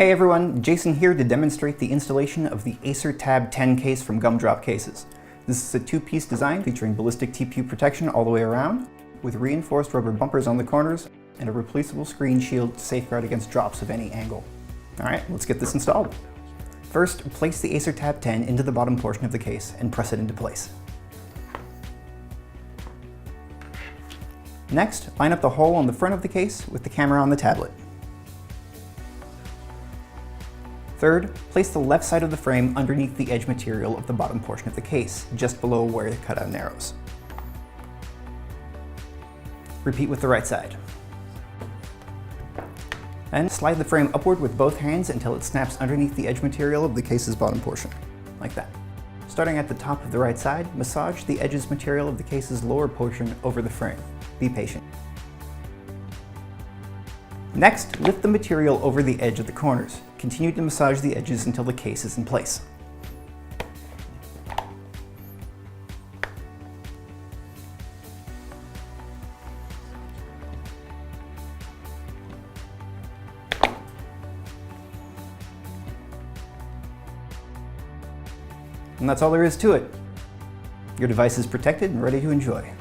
Hey everyone, Jason here to demonstrate the installation of the Acer Tab 10 case from Gumdrop cases. This is a two-piece design featuring ballistic TPU protection all the way around, with reinforced rubber bumpers on the corners and a replaceable screen shield to safeguard against drops of any angle. Alright, let's get this installed. First, place the Acer Tab 10 into the bottom portion of the case and press it into place. Next, line up the hole on the front of the case with the camera on the tablet. Third, place the left side of the frame underneath the edge material of the bottom portion of the case, just below where the cutout narrows. Repeat with the right side. And slide the frame upward with both hands until it snaps underneath the edge material of the case's bottom portion, like that. Starting at the top of the right side, massage the edges material of the case's lower portion over the frame. Be patient. Next, lift the material over the edge of the corners. Continue to massage the edges until the case is in place. And that's all there is to it. Your device is protected and ready to enjoy.